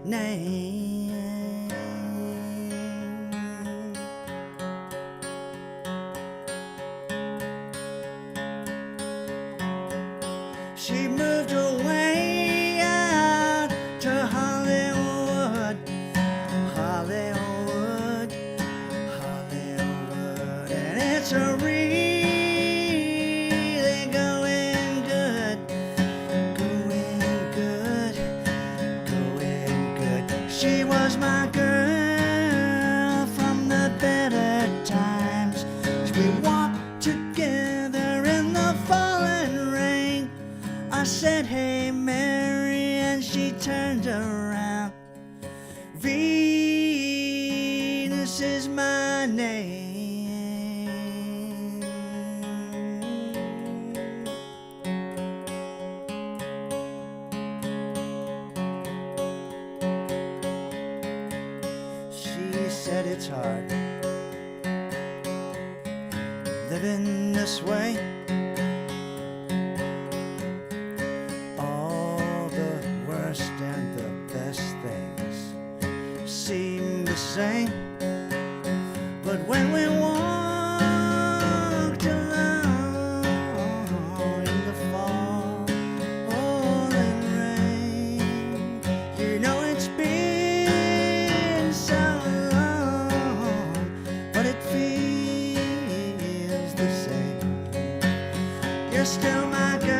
name. She moved away out to Hollywood, Hollywood, Hollywood, and it's a really going good, going good, going good. She was my girl from the better times. We walked together in the falling rain. I said, hey Mary, and she turned around. Venus is my name. She said it's hard living this way. And the best things seem the same, but when we walked alone in the fall and rain, you know it's been so long, but it feels the same. You're still my girl.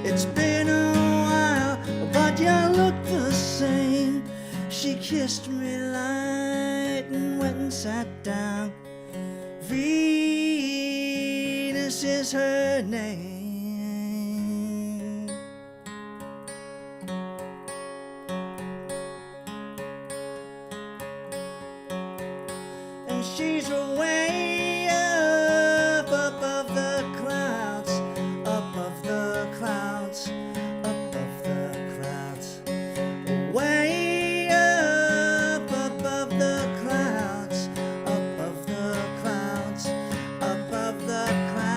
It's been a while, but you look the same. She kissed me light and went and sat down. Venus is her name. And she's away up above the clouds, above the clouds, above the clouds, way up above the clouds, above the clouds, above the clouds.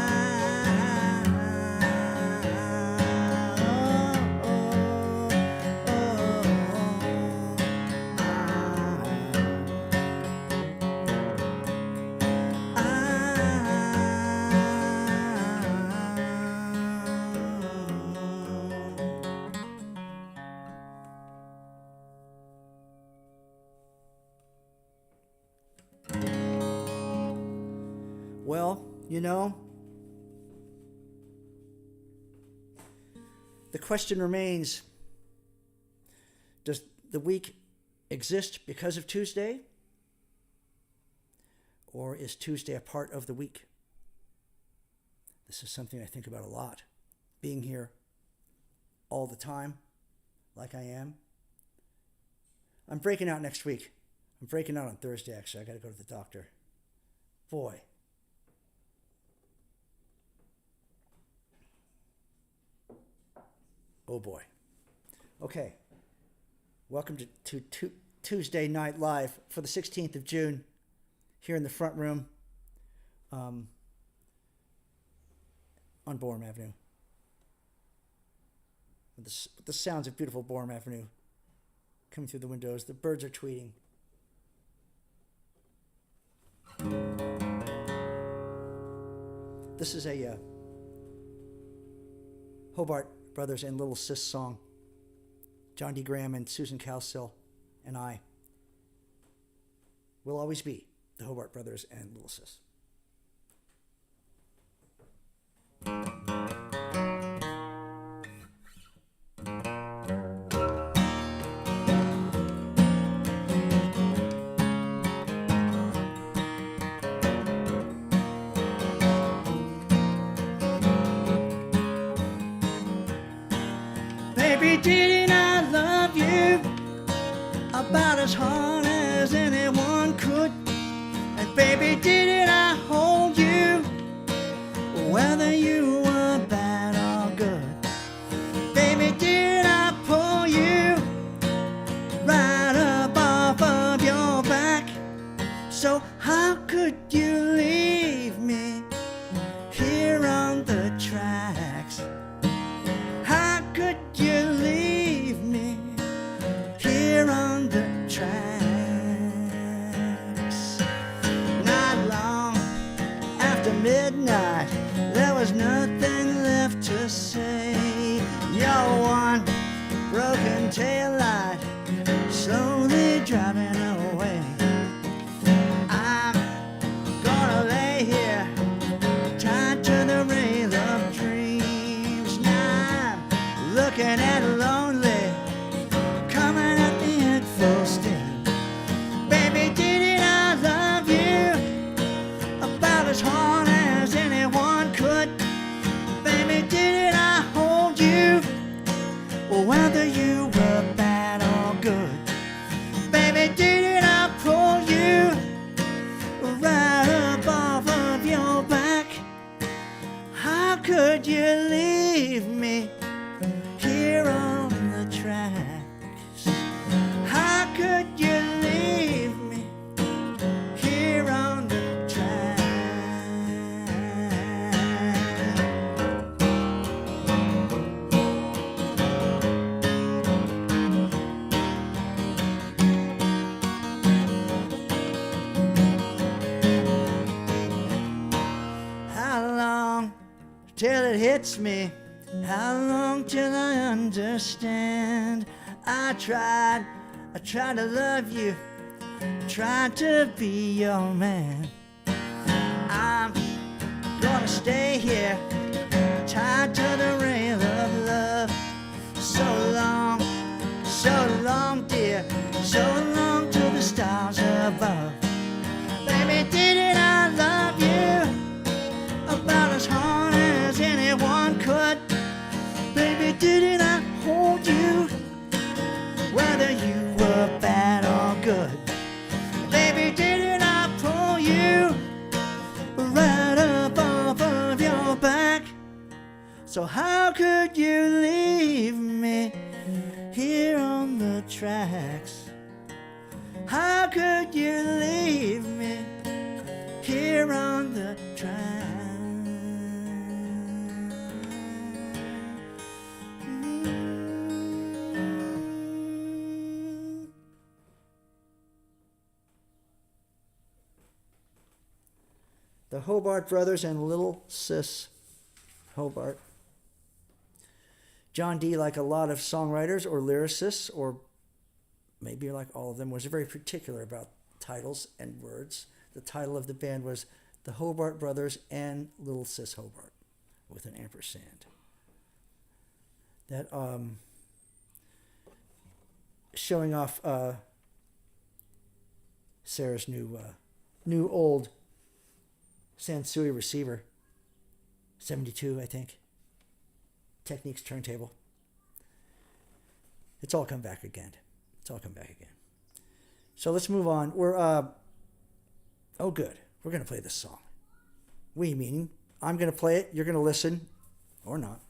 Oh, well, you know, the question remains, does the week exist because of Tuesday? Or is Tuesday a part of the week? This is something I think about a lot. Being here all the time, like I am. I'm breaking out next week. I'm breaking out on Thursday, actually. I got to go to the doctor. Boy. Oh boy. Okay. Welcome to Tuesday Night Live for the 16th of June here in the front room on Booraem Avenue. With the sounds of beautiful Booraem Avenue coming through the windows. The birds are tweeting. This is a Hobart Brothers and Little Sis song. John D. Graham and Susan Cowsill and I will always be the Hobart Brothers and Little Sis. Baby, didn't I love you about as hard as anyone could? And baby, didn't I hold you whether you were bad or good? Baby, did I pull you right up off of your back? So how could you leave me here on the tracks? How could driving away. I'm gonna lay here tied to the rail of dreams. Now I'm looking at lonely coming at me at full steam. Baby, didn't I love you about as hard as anyone could? Baby, didn't I hold you whether you were bad or good? Baby, didn't I pull you right up off of your back? How could you leave me here on the tracks? How could you leave me here on the tracks? How long till it hits me? How long till I understand? I tried to love you, tried to be your man. I'm gonna stay here, tied to the rail of love. So long, dear, so long to the stars above. Baby, didn't I love you about as hard as anyone could? Baby, didn't I hold you whether you were bad or good? Baby, didn't I pull you right up off of your back? So how could you leave me here on the tracks? How could you leave me here on the tracks? The Hobart Brothers and Little Sis Hobart. John Dee, like a lot of songwriters or lyricists, or maybe like all of them, was very particular about titles and words. The title of the band was The Hobart Brothers and Little Sis Hobart, with an ampersand. That showing off Sarah's new old Sansui receiver, 72, I think. Techniques turntable. It's all come back again. So let's move on. We're oh good. We're gonna play this song. We meaning I'm gonna play it. You're gonna listen, or not.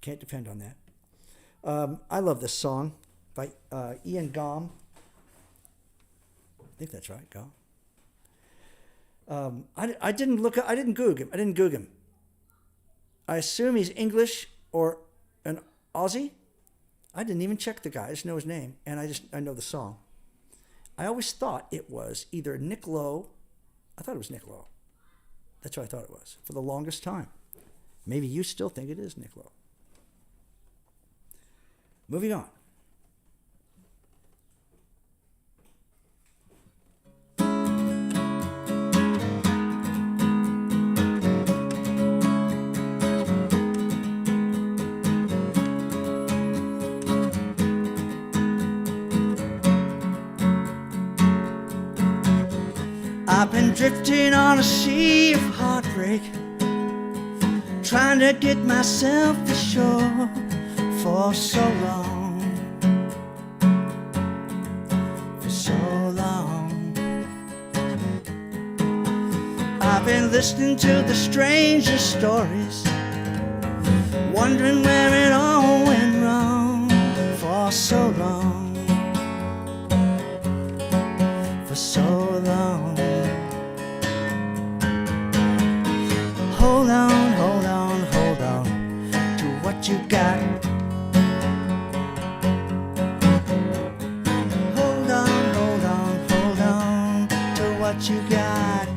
Can't depend on that. I love this song by Ian Gom. I think that's right, Gom. I didn't Goog him. I assume he's English or an Aussie. I didn't even check the guy. I just know his name, and I know the song. I always thought it was either Nick Lowe. I thought it was Nick Lowe. That's what I thought it was for the longest time. Maybe you still think it is Nick Lowe. Moving on. I've been drifting on a sea of heartbreak, trying to get myself ashore for so long, I've been listening to the strangest stories, wondering where it all went wrong for so long, for so long. Hold on, hold on, hold on to what you got. Hold on, hold on, hold on to what you got.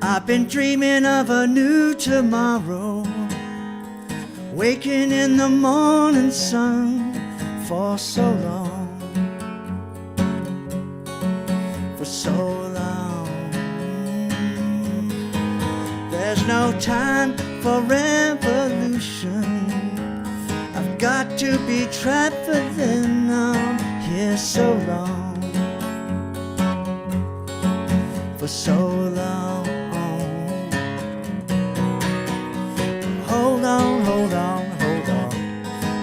I've been dreaming of a new tomorrow, waking in the morning sun, for so long, for so long. There's no time for revolution. I've got to be traveling on here so long, for so long. Hold on, hold on, hold on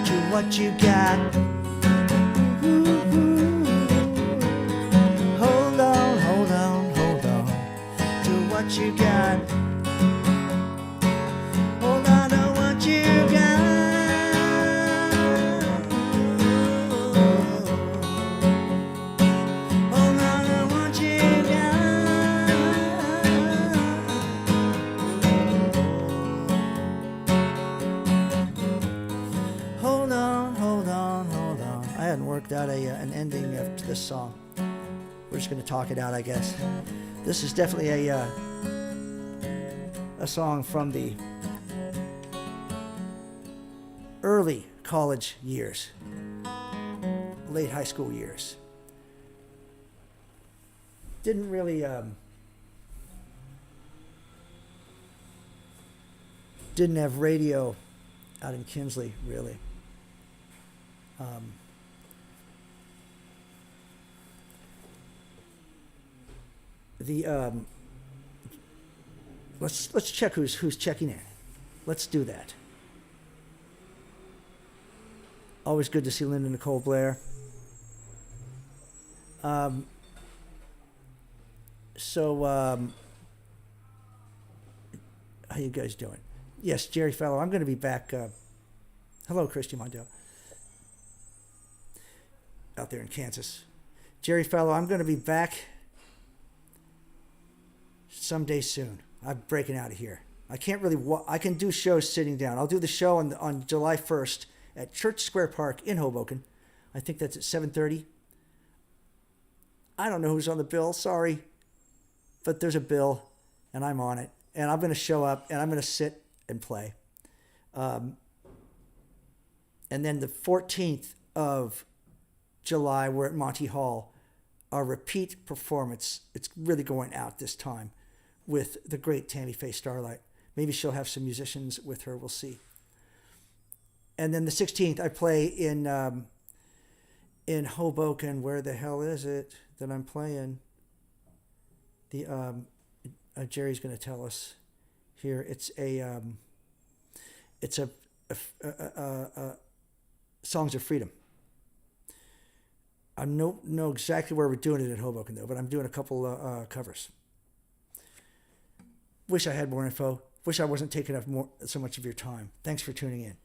to what you got. Hold on, hold on, hold on to what you got. Hold on to what you got. Hold on to what you got. Hold on, hold on, hold on. I hadn't worked out an ending to this song. We're just going to talk it out, I guess. This is definitely a song from the early college years, late high school years. Didn't really didn't have radio out in Kinsley, really. Let's check who's checking in. Let's do that. Always good to see Linda Nicole Blair. How you guys doing? Yes, Jerry Fellow. I'm going to be back. Hello, Christy Mondale. Out there in Kansas. Jerry Fellow, I'm going to be back someday soon. I'm breaking out of here. I can't really I can do shows sitting down. I'll do the show on July 1st at Church Square Park in Hoboken. I think that's at 7:30. I don't know who's on the bill, sorry. But there's a bill, and I'm on it. And I'm going to show up, and I'm going to sit and play. And then the 14th of July, we're at Monty Hall. Our repeat performance, it's really going out this time, with the great Tammy Faye Starlight. Maybe she'll have some musicians with her, we'll see. And then the 16th, I play in Hoboken. Where the hell is it that I'm playing? Jerry's going to tell us here. It's a Songs of Freedom. I don't know exactly where we're doing it in Hoboken, though, but I'm doing a couple covers. Wish I had more info. Wish I wasn't taking up so much of your time. Thanks for tuning in.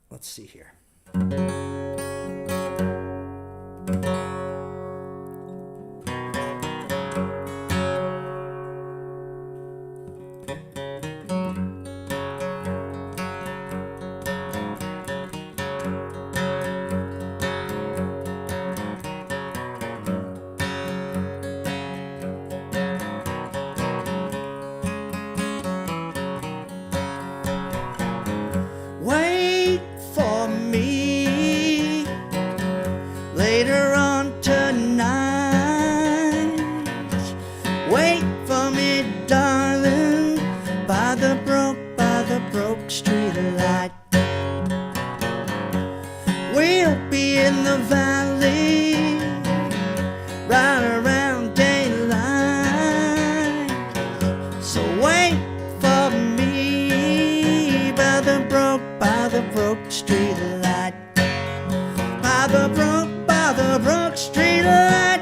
Let's see here. Wait for me later on tonight. Wait for me, darling, by the broke street light. We'll be in the valley right around daylight. So wait for me by the broke street light. By the broke street light.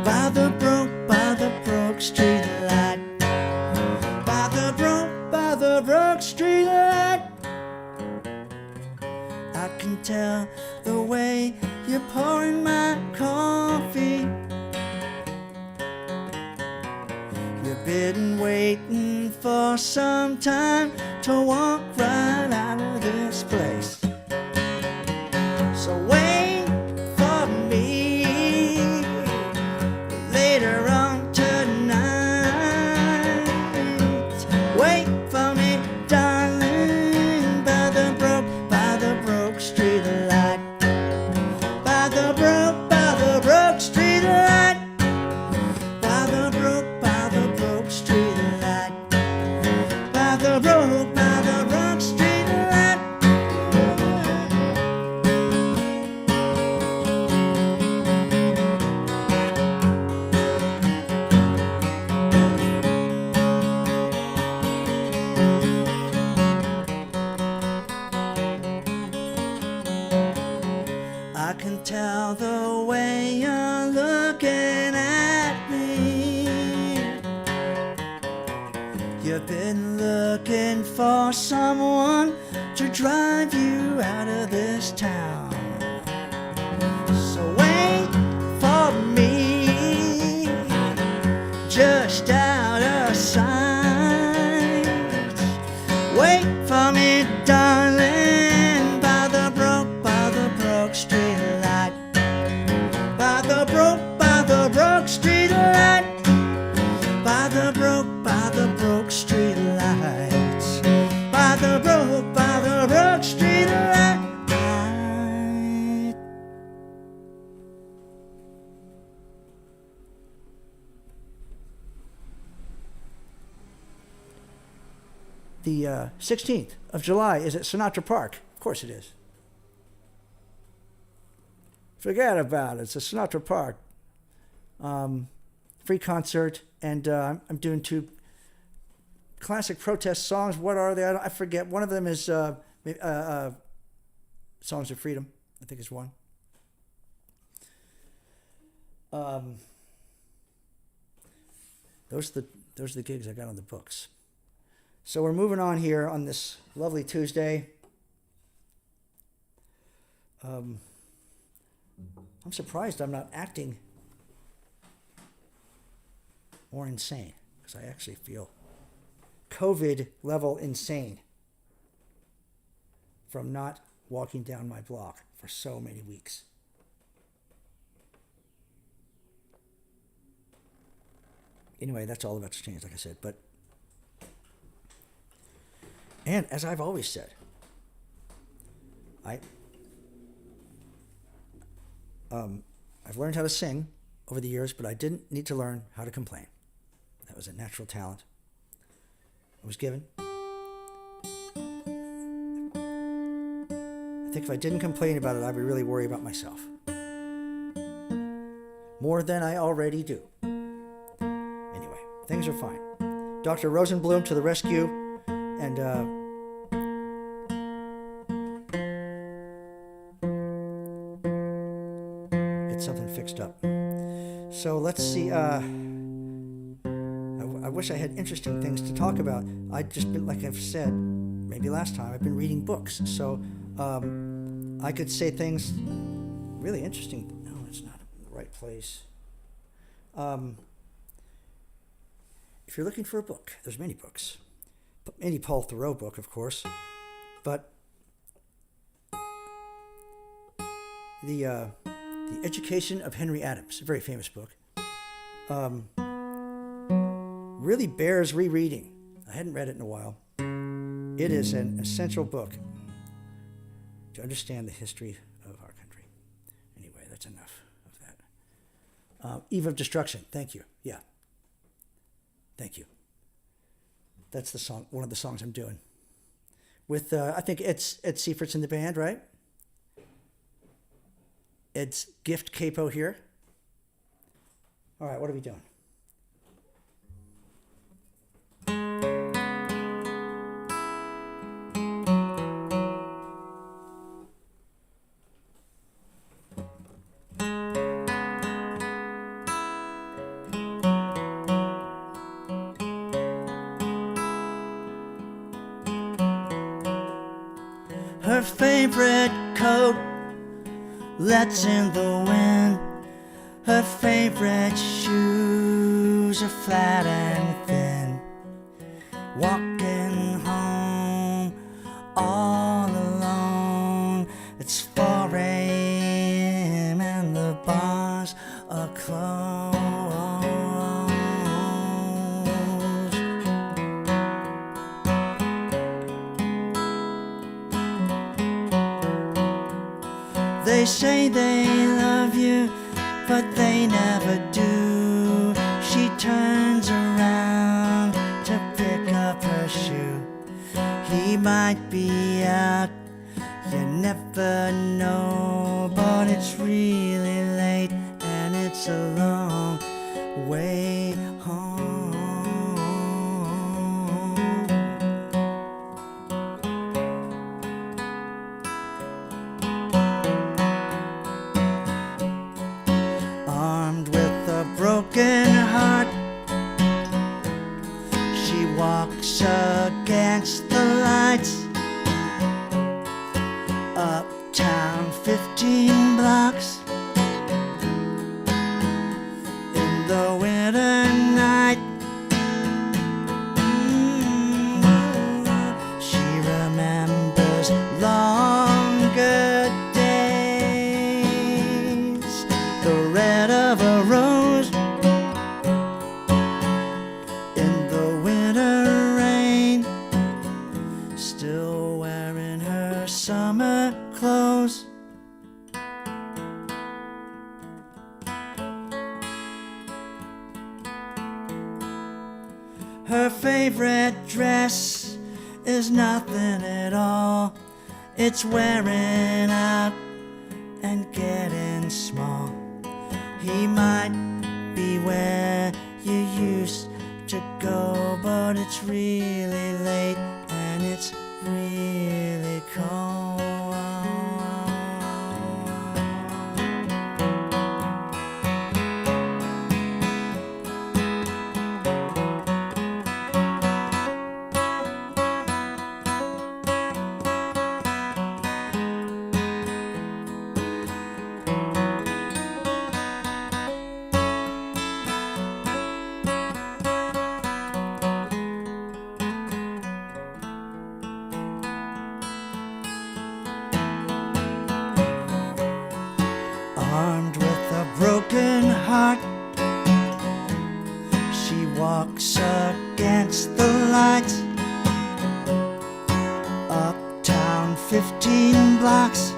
By the broke street light. By the broke street light. I can tell the way you're pouring my coffee. You've been waiting for some time to walk right out of this place. So wait for me later on tonight. Wait for me, darling, by the broke street light. I can tell the way you're looking at me. You've been looking for someone to drive you out of this town. So wait for me, just out of sight. Wait for me, darling, by the broke street light. By the broke street light. By the broke street lights. By the broke street light. The 16th of July is at Sinatra Park. Of course it is. Forget about it. It's at Sinatra Park. Free concert, and I'm doing 2 classic protest songs. What are they? I forget. One of them is Songs of Freedom, I think is one. Those are the gigs I got on the books. So we're moving on here on this lovely Tuesday. I'm surprised I'm not acting more insane, because I actually feel COVID level insane from not walking down my block for so many weeks. Anyway, that's all about to change, like I said. And as I've always said, I've learned how to sing over the years, but I didn't need to learn how to complain. That was a natural talent I was given. I think if I didn't complain about it, I would really worry about myself. More than I already do. Anyway, things are fine. Dr. Rosenblum to the rescue, and get something fixed up. So let's see. I wish I had interesting things to talk about. I've just been, like I've said, maybe last time, I've been reading books. So I could say things really interesting. No, it's not in the right place. If you're looking for a book, there's many books. Any Paul Thoreau book, of course. But the Education of Henry Adams, a very famous book, really bears rereading. I hadn't read it in a while. It is an essential book to understand the history of our country. Anyway, that's enough of that. Eve of Destruction, thank you. Yeah. Thank you. That's the song, one of the songs I'm doing. With, I think Ed Seifert's in the band, right? Ed's gift capo here. All right, what are we doing? Her favorite coat lets in the wind. Her favorite shoes are flat and thin. Walking home all alone. It's 4 a.m. and the bars are closed. They say they love you, but they never do. She turns around to pick up her shoe. He might be out, you never know, but it's really late and it's a long way home. uptown 15 blocks. In the winter night, she remembers longer days. The red of a rose in the winter rain, still wearing her summer clothes. Her favorite dress is nothing at all. It's wearing out and getting small. He might be where you used to go, but it's really late and it's really cold. Armed with a broken heart, she walks against the lights. Uptown 15 blocks.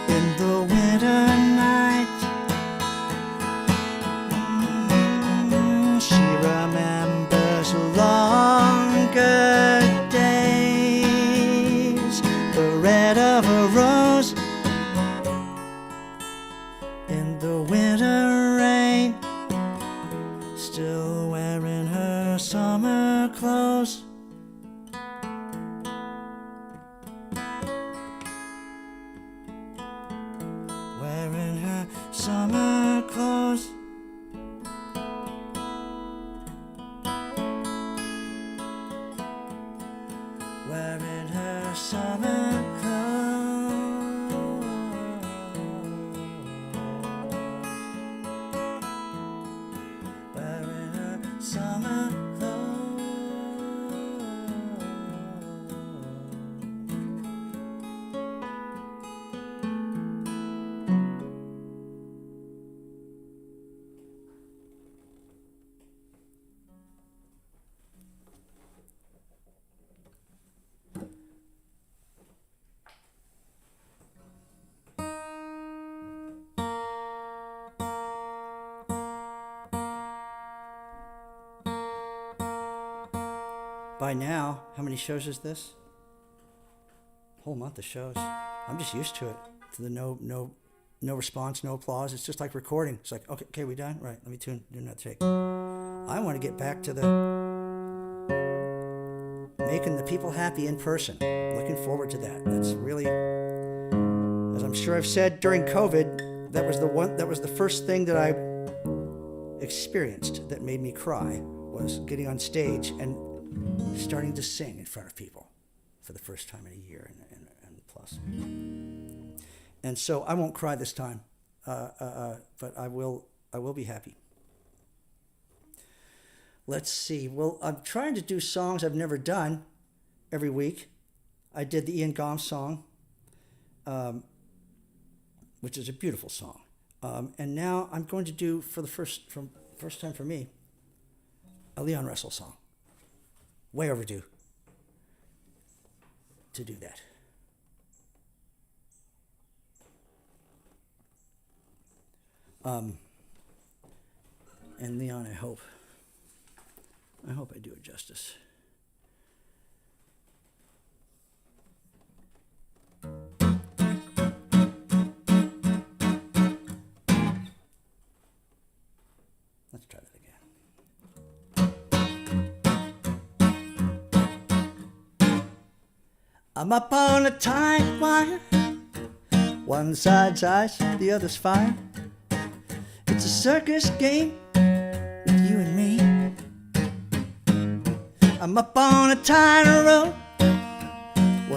In the winter night, she remembers longer days. The red of a rose in the winter rain, still wearing her summer clothes. Wearing her summer clothes. Wearing her summer clothes. Wearing her summer clothes. By now, how many shows is this? Whole month of shows. I'm just used to it. To the no response, no applause. It's just like recording. It's like, okay, we done? Right, let me do another take. I want to get back to the making the people happy in person. Looking forward to that. That's really, as I'm sure I've said during COVID, that was the first thing that I experienced that made me cry, was getting on stage and starting to sing in front of people for the first time in a year and plus. And so I won't cry this time, but I will be happy. Let's see. Well, I'm trying to do songs I've never done every week. I did the Ian Gomes song, which is a beautiful song. And now I'm going to do, for the first time for me, a Leon Russell song. Way overdue to do that. And Leon, I hope I do it justice. Let's try that again. I'm up on a tight wire. One side's ice, the other's fire. It's a circus game with you and me. I'm up on a tight rope.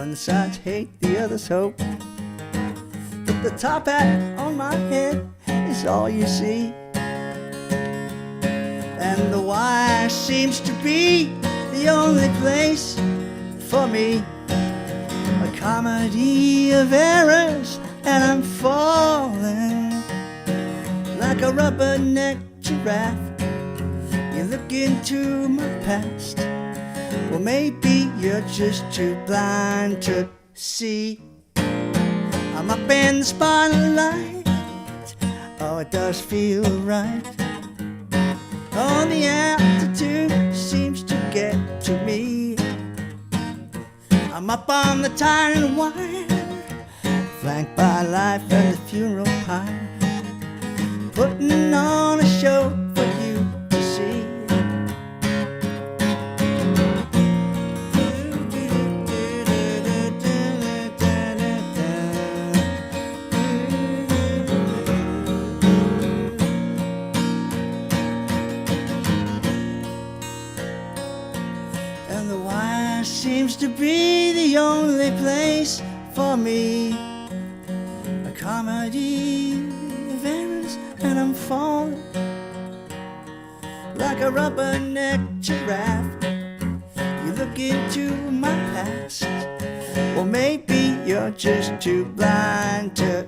One side's hate, the other's hope. But the top hat on my head is all you see. And the wire seems to be the only place for me. A comedy of errors, and I'm falling like a rubberneck giraffe. You look into my past. Well, maybe you're just too blind to see. I'm up in the spotlight. Oh, it does feel right. Oh, the altitude seems to get to me. I'm up on the tire wire, flanked by life and the funeral pyre, putting on a show for you to see. And the wire seems to be the only place for me. A comedy of errors, and I'm falling like a rubberneck giraffe. You look into my past. Well, maybe you're just too blind to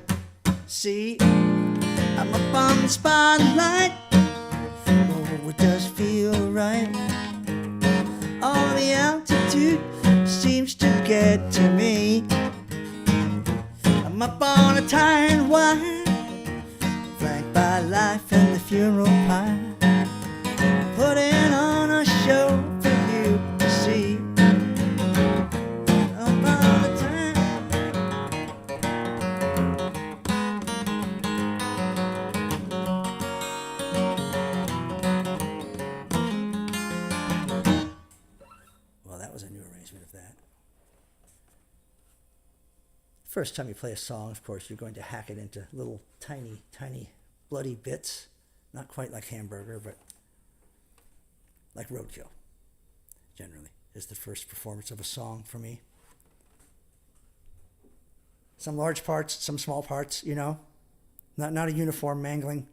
see. I'm up on the spotlight. Oh, it does feel right. Oh, the altitude seems to get to me. I'm up on a tired wire, flanked by life and the funeral pyre, putting on a show for you to see. Up on a time. Well, that was a new arrangement of that. First time you play a song, of course, you're going to hack it into little tiny, tiny, bloody bits. Not quite like Hamburger, but like Roadkill, generally, is the first performance of a song for me. Some large parts, some small parts, you know? Not a uniform mangling.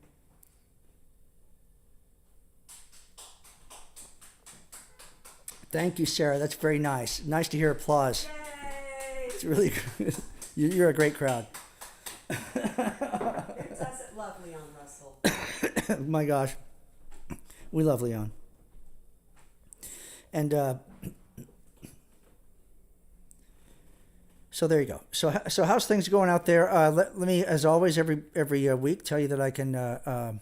Thank you, Sarah. That's very nice. Nice to hear applause. Yay! It's really good. You're a great crowd. It does it love Leon Russell. My gosh. We love Leon. And so there you go. So how's things going out there? Let me, as always, every week, tell you that I can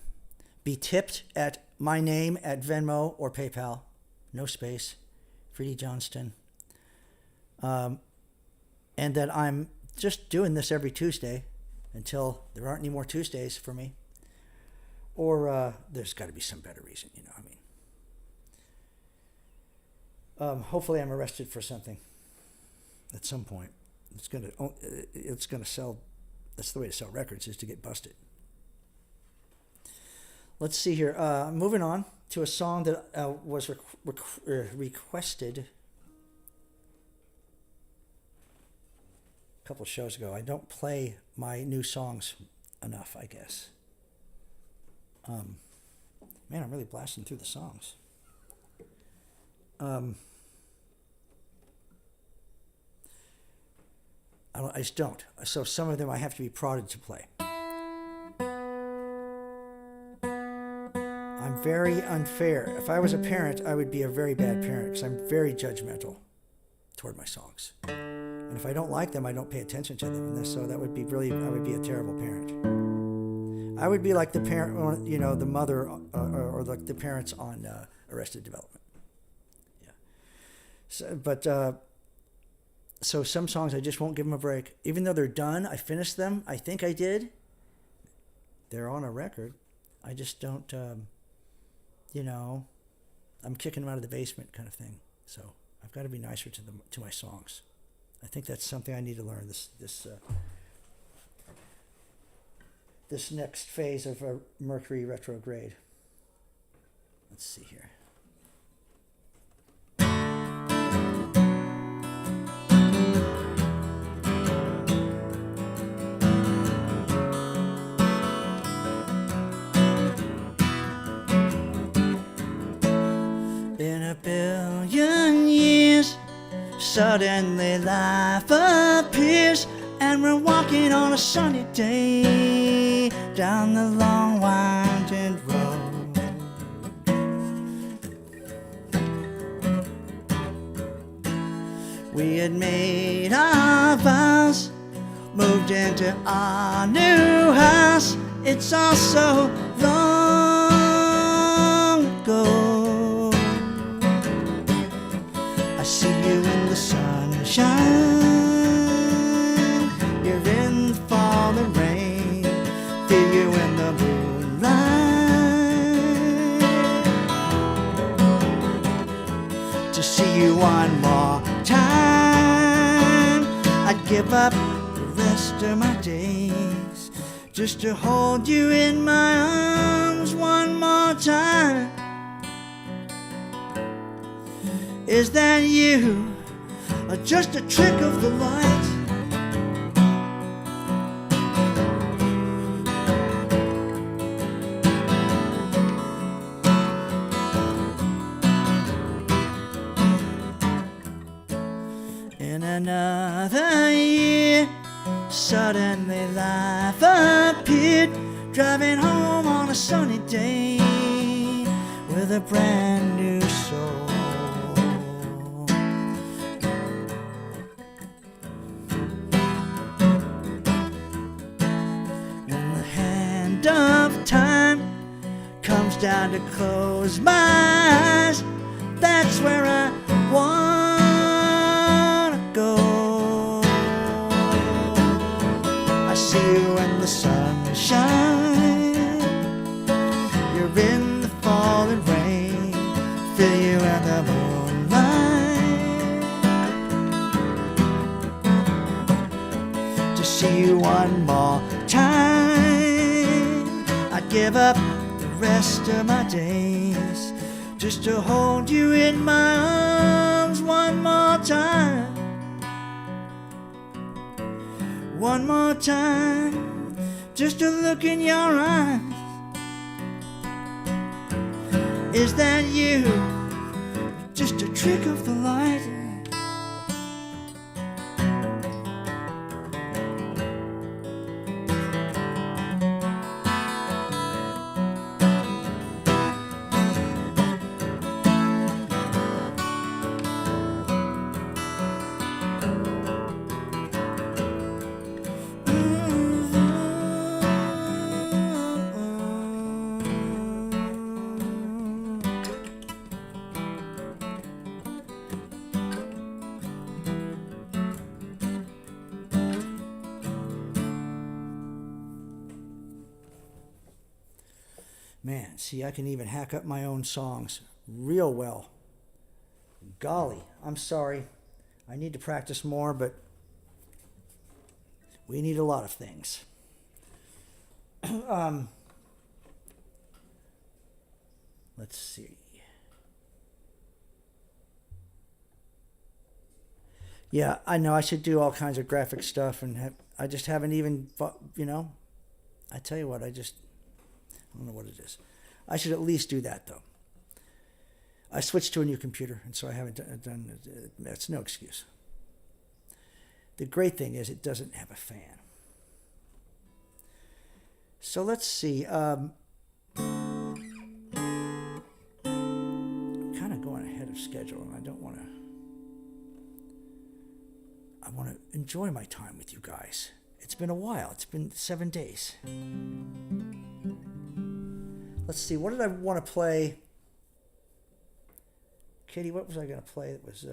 be tipped at my name at Venmo or PayPal. No space. Freddie Johnston. And that I'm just doing this every Tuesday until there aren't any more Tuesdays for me. Or there's got to be some better reason, you know. I mean, hopefully I'm arrested for something at some point. It's gonna sell. That's the way to sell records, is to get busted. Let's see here. Moving on to a song that was requested a couple of shows ago. I don't play my new songs enough, I guess. Man, I'm really blasting through the songs. I just don't. So some of them I have to be prodded to play. I'm very unfair. If I was a parent, I would be a very bad parent because I'm very judgmental toward my songs. And if I don't like them, I don't pay attention to them. And so that would be really, I would be a terrible parent. I would be like the parent, you know, the mother or like the parents on Arrested Development. Yeah. So some songs I just won't give them a break. Even though they're done, I finished them. I think I did. They're on a record. I just don't, you know, I'm kicking them out of the basement kind of thing. So I've got to be nicer to my songs. I think that's something I need to learn this next phase of a Mercury retrograde. Let's see here. Suddenly life appears, and we're walking on a sunny day down the long winding road. We had made our vows, moved into our new house. It's all so long ago. I see you in the sunshine, you're in the falling rain, feel you in the moonlight. To see you one more time, I'd give up the rest of my days just to hold you in my arms one more time. Is that you, or just a trick of the light? In another year, suddenly life appeared, driving home on a sunny day with a brand new soul. When the hand of time comes down to close my eyes, that's where I wanna go. I see you in the sunshine, you're in the falling rain, feel you in the moonlight. To see you one more time, I'd give up the rest of my days just to hold you in my arms one more time. One more time, just to look in your eyes. Is that you, just a trick of the light? Man, see, I can even hack up my own songs real well. Golly, I'm sorry. I need to practice more, but we need a lot of things. Let's see. Yeah, I know I should do all kinds of graphic stuff, and I just haven't even, I tell you what, I don't know what it is. I should at least do that, though. I switched to a new computer, and so I haven't done it. That's no excuse. The great thing is it doesn't have a fan. So let's see. Kind of going ahead of schedule, and I don't want to. I want to enjoy my time with you guys. It's been a while. It's been 7 days. Let's see, what did I want to play? Katie, what was I going to play that was...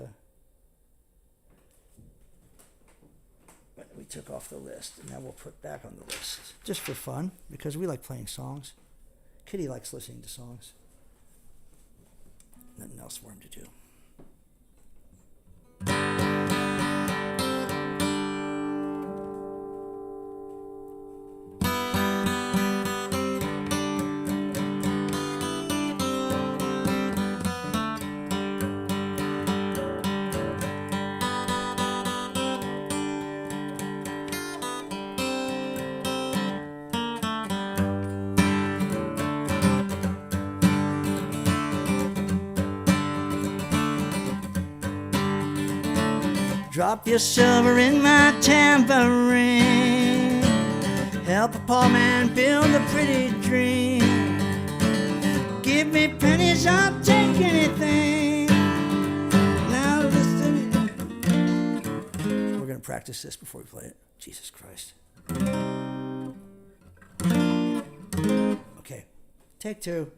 we took off the list, and now we'll put back on the list. Just for fun, because we like playing songs. Kitty likes listening to songs. Nothing else for him to do. Drop your silver in my tambourine. Help a poor man build a pretty dream. Give me pennies, I'll take anything. Now listen. We're going to practice this before we play it. Jesus Christ. Okay, take two.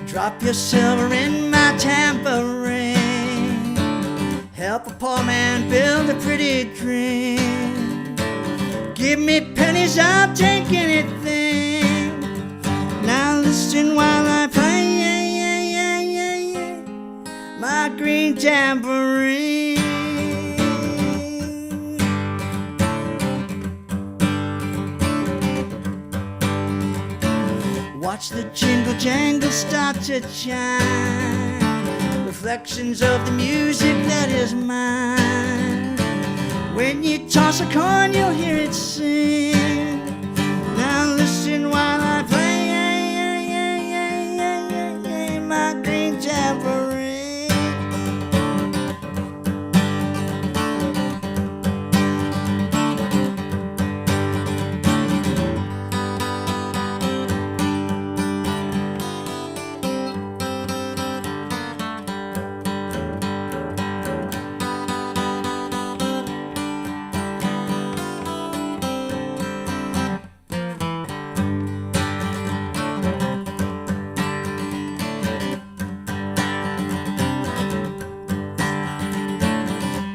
Drop your silver in my tambourine. Help a poor man build a pretty dream. Give me pennies, I'll take anything. Now listen while I play my green tambourine. Watch the jingle jangle start to chime, reflections of the music that is mine. When you toss a coin, you'll hear it sing. Now listen while I play my green tambourine.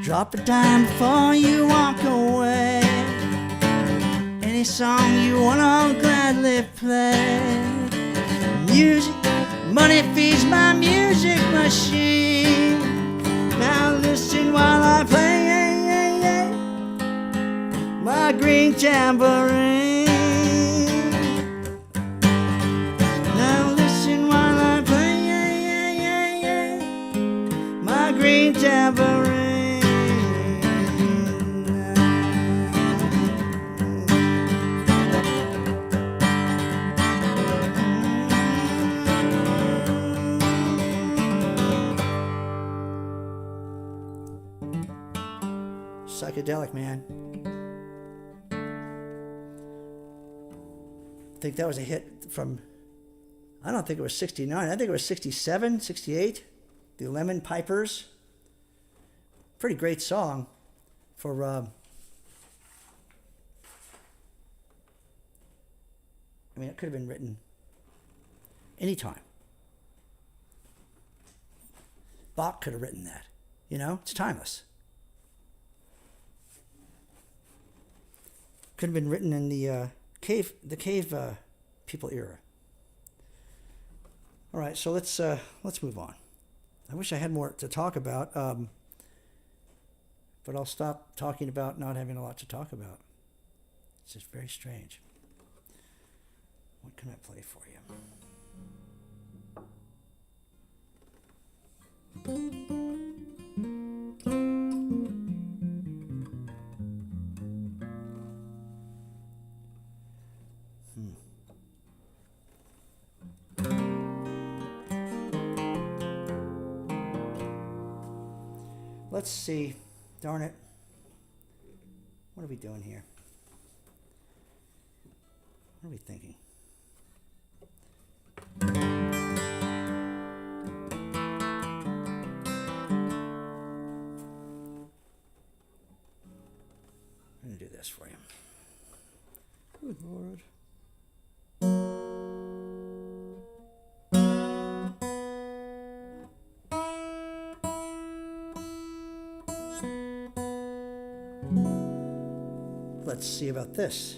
Drop a dime before you walk away. Any song you want, I'll gladly play. Music, money feeds my music machine. Now listen while I play my green tambourine. Now listen while I play my green tambourine. Psychedelic, man. I think that was a hit from, I don't think it was 69. I think it was 67, 68. The Lemon Pipers. Pretty great song for, I mean, it could have been written anytime. Bach could have written that. You know, it's timeless. Could have been written in the cave people era. All right, so let's move on. I wish I had more to talk about, but I'll stop talking about not having a lot to talk about. It's just very strange. What can I play for you? Let's see. Darn it. What are we doing here? What are we thinking? I'm going to do this for you. Good Lord. Let's see about this.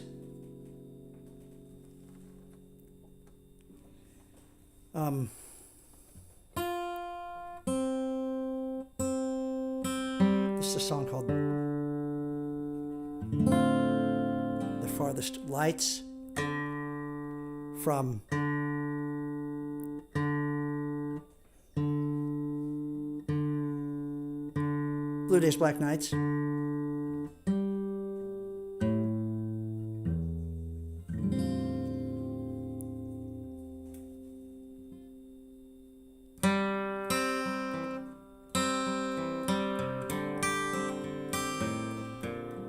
This is a song called The Farthest Lights from Blue Days, Black Nights. I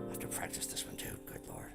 have to practice this one too. Good Lord.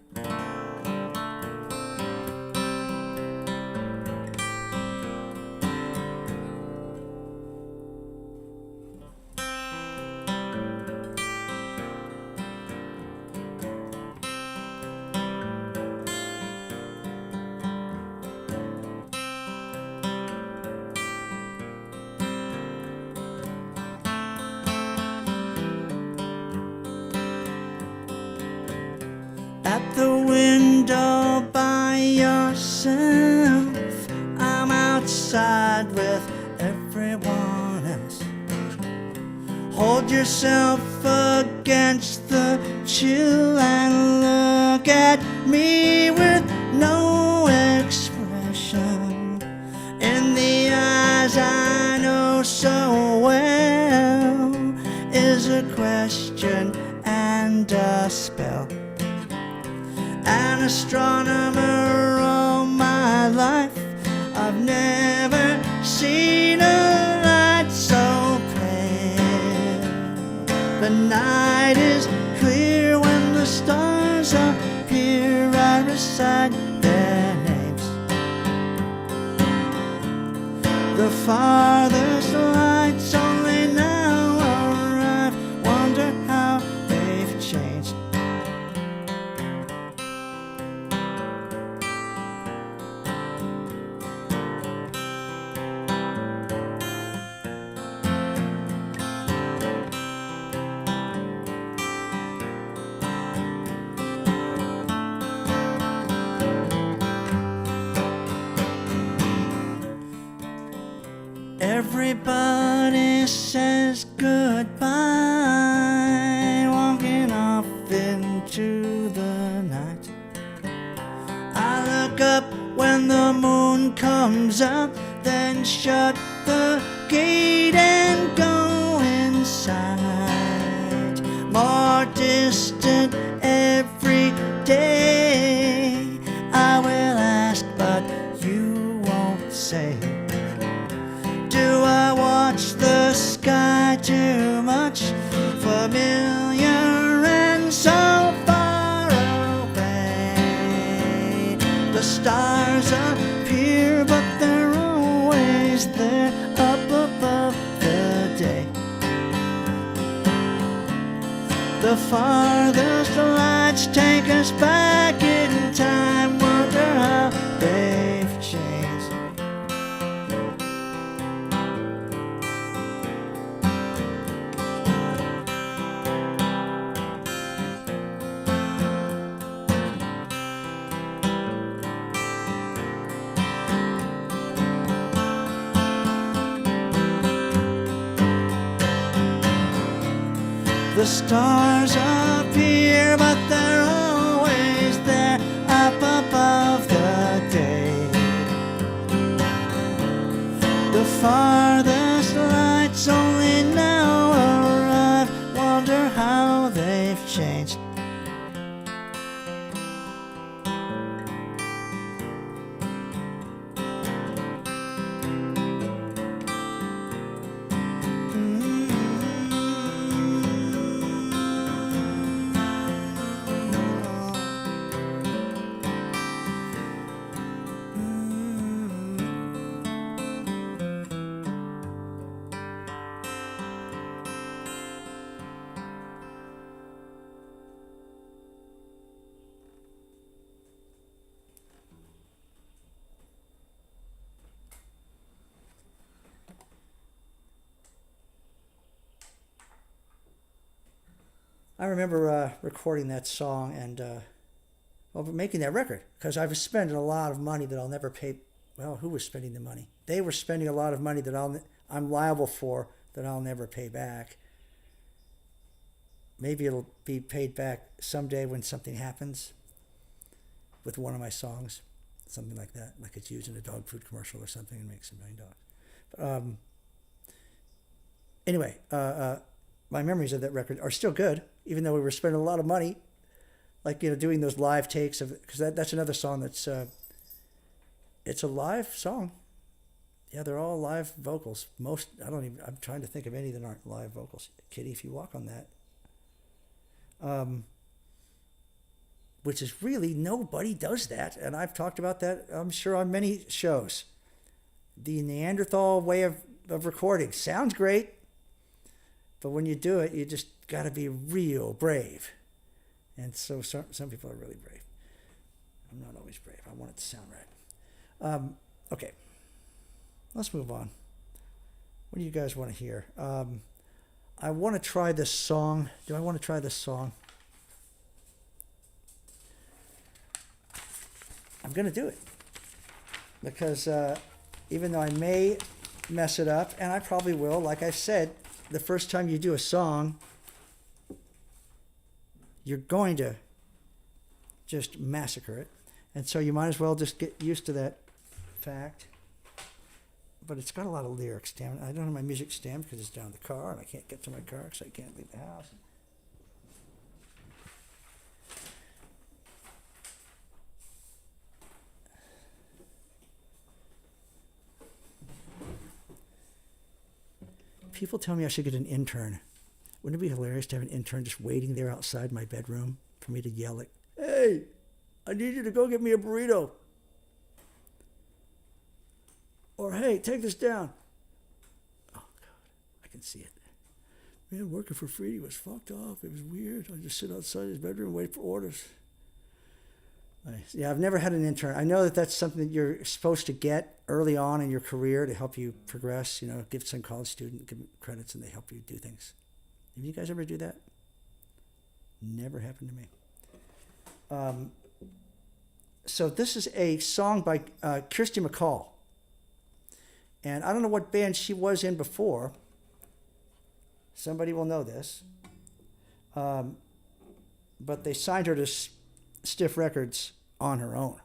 At the window by yourself, I'm outside with everyone else. Hold yourself against the chill and look at me with no expression. In the eyes I know so well is a question and a spell. An astronomer all my life, I've never seen a light so pale. The night is clear when the stars appear. I recite their names. The farthest lights only now arrive. Wonder how they've changed. Everybody says goodbye, walking off into the night. I look up when the moon comes up, then shut the gate and go inside. More distant every day, I will ask, but you won't say. Do I watch the sky too much? Familiar and so far away. The stars appear, but they're always there up above the day. The farthest lights take us back in time. Wonder how they've changed. The stars appear, but they're always there up above the day. The farthest lights only now arrive. Wonder how they've changed. I remember recording that song and making that record because I was spending a lot of money that I'll never pay. Well, who was spending the money? They were spending a lot of money that I'm liable for that I'll never pay back. Maybe it'll be paid back someday when something happens with one of my songs, something like that, like it's used in a dog food commercial or something and makes $1 million. But anyway, my memories of that record are still good, even though we were spending a lot of money, like, doing those live takes of, because that's another song that's, it's a live song. Yeah, they're all live vocals. I'm trying to think of any that aren't live vocals. Kitty, if you walk on that. Which is really, nobody does that. And I've talked about that, I'm sure, on many shows. The Neanderthal way of recording sounds great, but when you do it, you just got to be real brave. And so some people are really brave. I'm not always brave. I want it to sound right. Okay. Let's move on. What do you guys want to hear? I want to try this song. Do I want to try this song? I'm going to do it. Because even though I may mess it up, and I probably will, like I said, the first time you do a song, you're going to just massacre it. And so you might as well just get used to that fact. But it's got a lot of lyrics, damn it. I don't have my music stand because it's down in the car, and I can't get to my car because I can't leave the house. People tell me I should get an intern. Wouldn't it be hilarious to have an intern just waiting there outside my bedroom for me to yell at, "Hey, I need you to go get me a burrito." Or, "Hey, take this down." Oh, God, I can see it. Man, working for free was fucked off. It was weird. I just sit outside his bedroom and wait for orders. Yeah, I've never had an intern. I know that that's something that you're supposed to get early on in your career to help you progress. Give some college student, give them credits, and they help you do things. Have you guys ever do that? Never happened to me. So this is a song by Kirsty MacColl. And I don't know what band she was in before. Somebody will know this. But they signed her to Stiff Records on her own.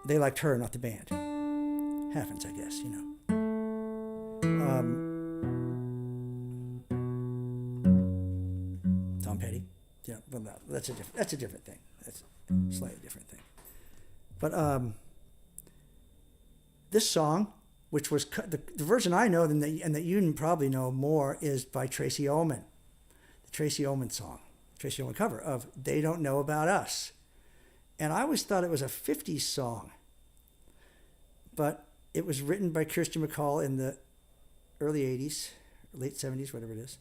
They liked her, not the band. Happens, I guess, Tom Petty. Yeah, but that's a different thing. That's a slightly different thing. But this song, which was the version I know and that you probably know more, is by Tracy Ullman. The Tracy Ullman song. Tracy Ullman cover of "They Don't Know About Us." And I always thought it was a 50s song. But it was written by Kirsty MacColl in the early 80s, late 70s, whatever it is.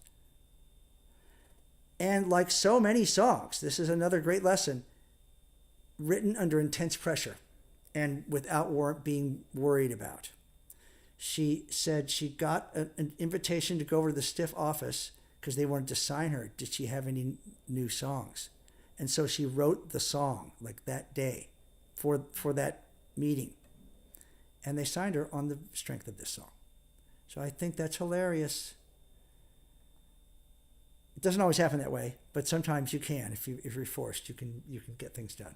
And like so many songs, this is another great lesson, written under intense pressure and without being worried about. She said she got an invitation to go over to the Stiff office because they wanted to sign her. Did she have any new songs? And so she wrote the song like that day for that meeting. And they signed her on the strength of this song. So I think that's hilarious. It doesn't always happen that way, but sometimes you can. If you're forced, you can get things done.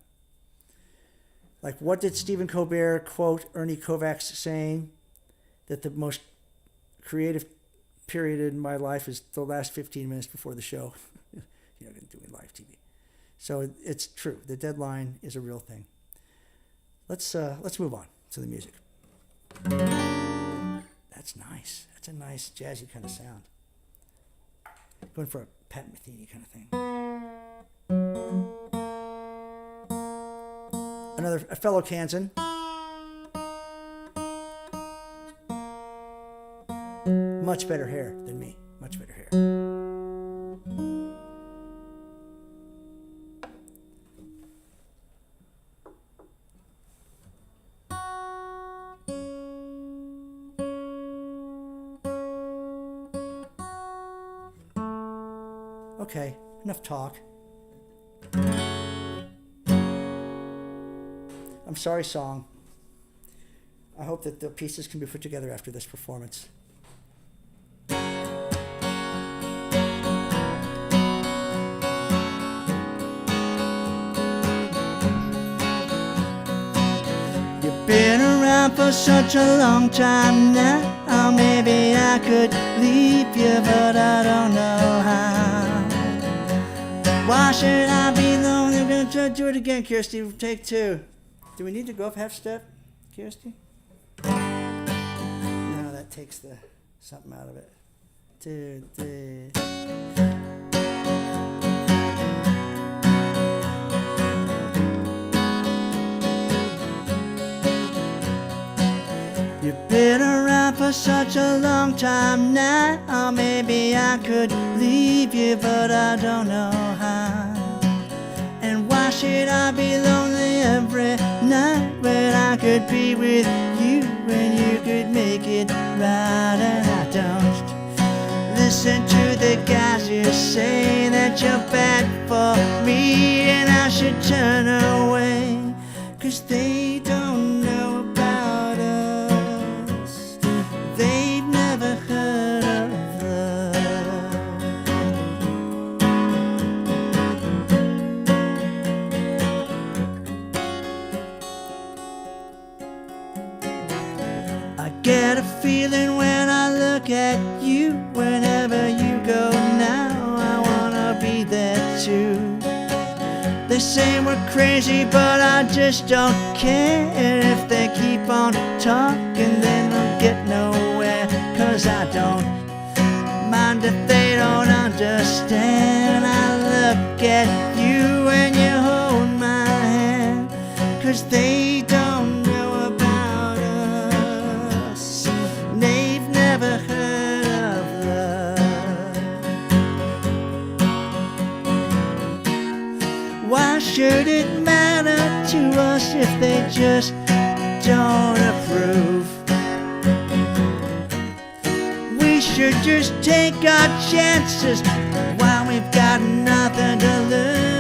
Like, what did Stephen Colbert quote Ernie Kovacs saying? That the most creative period in my life is the last 15 minutes before the show. Doing live TV. So it's true. The deadline is a real thing. Let's move on to the music. That's nice. That's a nice jazzy kind of sound. Going for a Pat Metheny kind of thing. A fellow Kansan. Much better hair than me. Much better hair. Okay, enough talk. I'm sorry, song. I hope that the pieces can be put together after this performance. You've been around for such a long time now. Maybe I could leave you, but I don't know how. Why should I be lonely? I'm gonna try to do it again, Kirsty. Take two. Do we need to go up half step, Kirsty? No, that takes the something out of it. 2, 3. You've been around for such a long time now. Maybe I could leave you, but I don't know how. And why should I be lonely every night when I could be with you and you could make it right? And I don't listen to the guys who say that you're bad for me and I should turn away, 'cause they don't know about us. They've never heard of love. I get a feeling when I look at you. Whenever you go now, I wanna be there too. They say we're crazy, but I just don't care. If they keep on talking, then we'll get nowhere. 'Cause I don't mind if they don't understand. I look at you and you hold my hand, 'cause they don't know about us. They've never heard of love. Why should it matter to us if they just don't approve? We should just take our chances while we've got nothing to lose.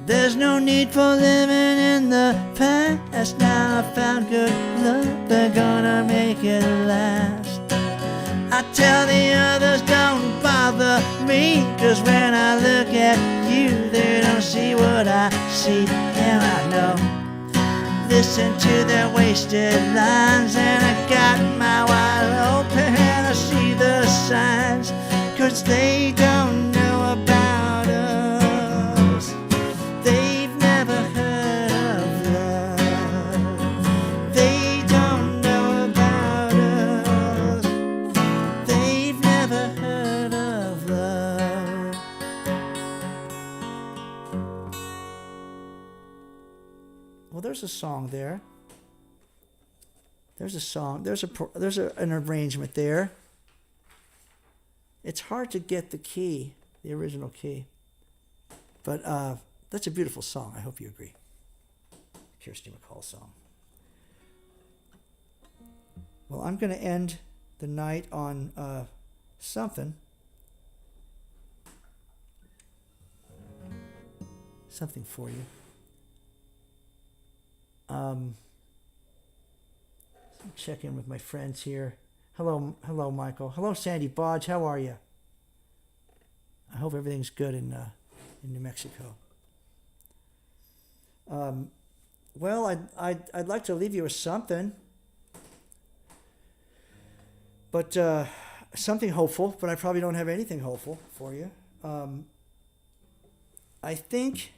There's no need for living in the past. Now I found good love, they're gonna make it last. I tell the others don't bother me, 'cause when I look at you, they don't see what I see. And I know, listen to their wasted lines, and I got my wide open and I see the signs, 'cause they don't know about us. They've never heard of love. They don't know about us. They've never heard of love. Well, there's a song there. There's a song. There's an arrangement there. It's hard to get the key, the original key. But that's a beautiful song. I hope you agree. Kirsty MacColl's song. Well, I'm going to end the night on something for you. Check in with my friends here. Hello, Michael. Hello, Sandy Bodge. How are you? I hope everything's good in New Mexico. Well, I'd like to leave you with something, but something hopeful. But I probably don't have anything hopeful for you. I think,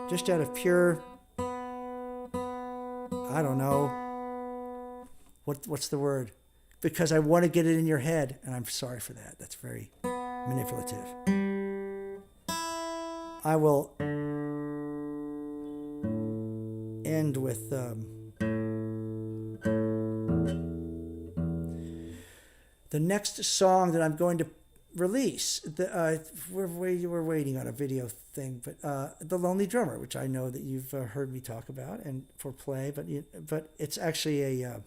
just out of pure, I don't know, what's the word? Because I want to get it in your head, and I'm sorry for that. That's very manipulative. I will end with the next song that I'm going to release. We're waiting on a video thing, but The Lonely Drummer, which I know that you've heard me talk about and for play, but it's actually a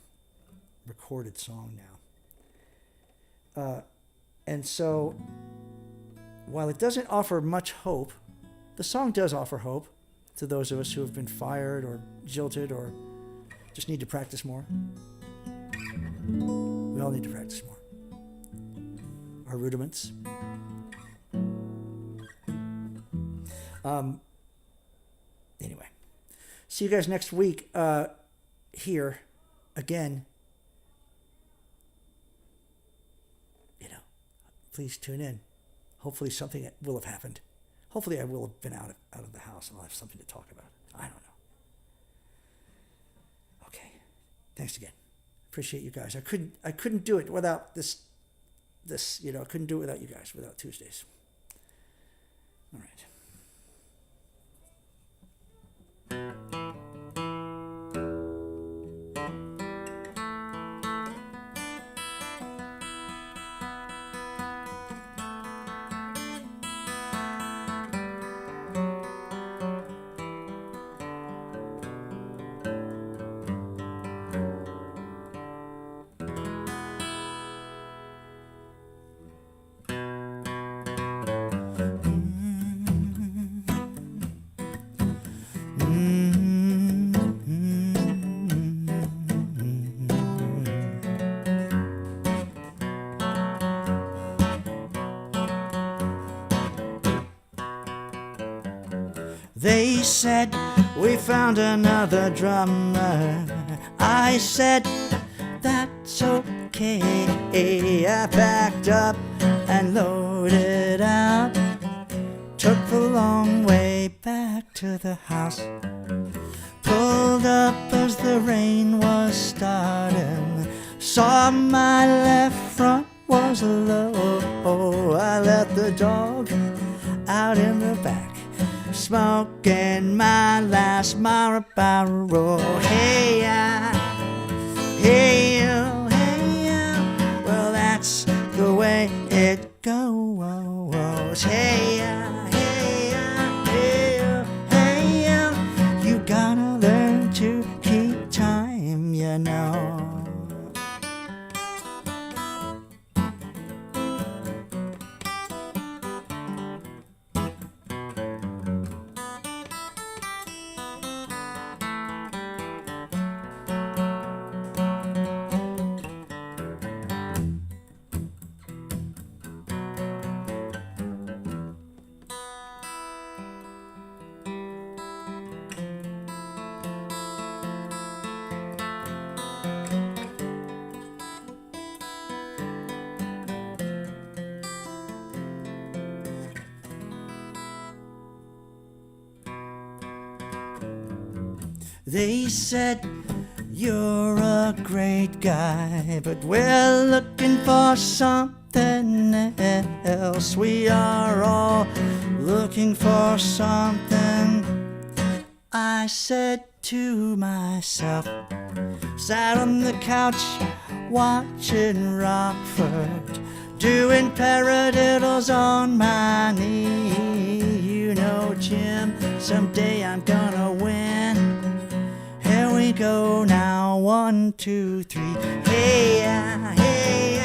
recorded song now. And so, while it doesn't offer much hope, the song does offer hope to those of us who have been fired or jilted or just need to practice more. We all need to practice more. our rudiments. Anyway, see you guys next week here again. Please tune in. Hopefully something will have happened. Hopefully I will have been out of the house and I'll have something to talk about. I don't know. Okay. Thanks again. Appreciate you guys. I couldn't do it without this I couldn't do it without you guys, without Tuesdays. All right. They said we found another drummer. I said that's okay. I packed up and loaded out. Took the long way back to the house. Pulled up as the rain was starting. Saw my left front was low. I let the dog out in the back, smoking my last Marlboro. Hey, hey, well, that's the way it goes. Hey, hey, you gotta learn to keep time, you know. They said you're a great guy, but we're looking for something else. We are all looking for something. I said to myself, sat on the couch watching Rockford, doing paradiddles on my knee. You know, Jim, someday I'm gonna win. Here we go now, 1, 2, 3. Hey, hey,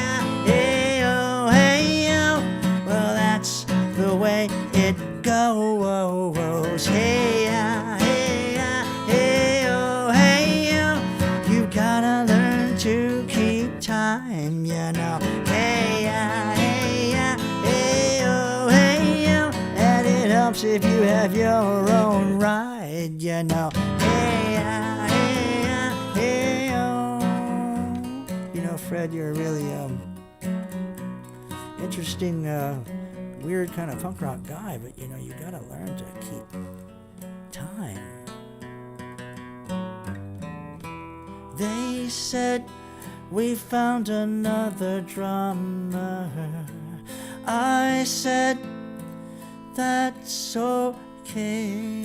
hey, oh, hey, oh. Well, that's the way it goes. Hey, hey, hey, oh, hey, oh. You gotta learn to keep time, you know. Hey, hey, hey, oh, hey, oh. And it helps if you have your own ride, you know. Fred, you're a really interesting, weird kind of punk rock guy, but you know, you gotta learn to keep time. They said we found another drummer. I said that's okay.